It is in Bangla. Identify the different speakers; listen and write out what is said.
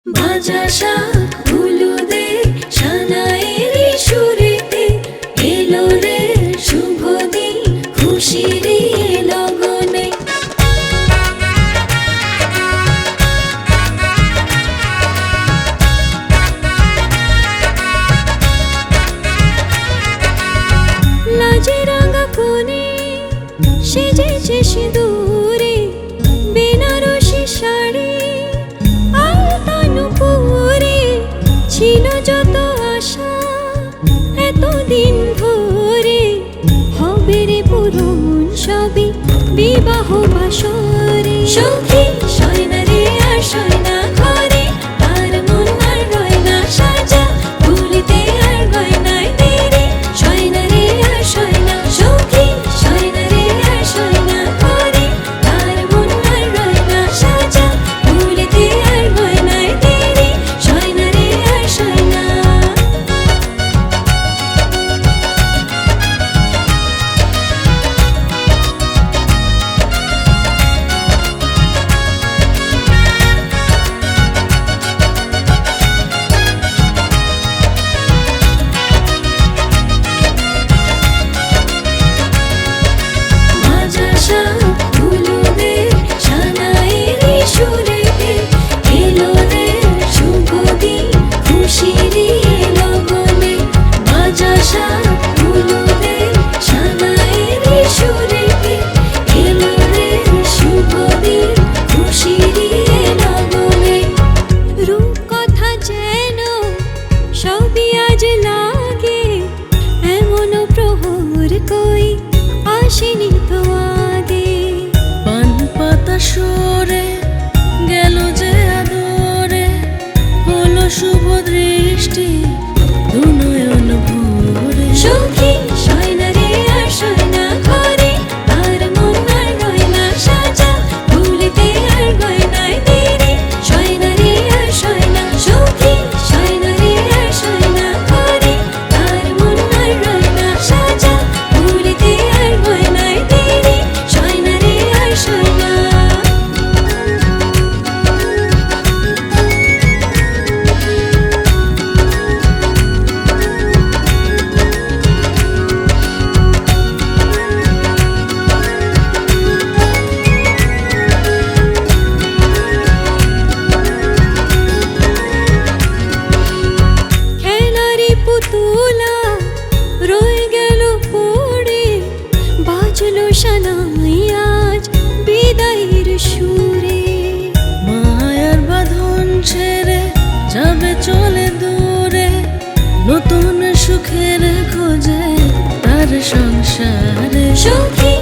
Speaker 1: ভাজা শাক হলুদে সানাইয়ের সুরেতে এলো রে শুভ দিন খুশির লগনে। লাজে রাঙা কোণে সেজেছে সিঁদুরে বেনারসি শাড়ি ছিল যত আশা এতদিন ধরে হবে রে পূরণ সবই বিবাহ বাসরে। সখী সয়না রে আর সয়না ঘরে আর মন আর রয় না সাজা ভুলিতে আর গয়নায় দেরি। সয়না রে আর সয়না সখী সয়না রে আর সয়না ঘরে আর মন আর রয় না সাজা ভুলিতে আর গয়নায় দেরি। সয়না রে আর সয়না আসেনি তো আগে।
Speaker 2: পান পাতা সরে গেল যে আদরে হলো শুভ দৃষ্টি দুনয়ন ভরে।
Speaker 1: সখী সয়না রে আর সয়না ঘরে আর মন আর রয় না সাজা ভুলিতে আর গয়নায় দেরি। সয়না রে আর সয়না সখী সয়না রে আর সয়না ঘরে আর মন আর রয় না সাজা ভুলিতে আর গয়নায় দেরি। সয়না রে আর সয়না পুতুলা রয়ে গেল পড়ে বাজলো সানাই আজ বিদায়ের সুরে।
Speaker 2: মায়ার বাঁধন ছেড়ে যাবে চলে দূরে নতুন সুখের খোঁজে তার সংসারে।
Speaker 1: সখী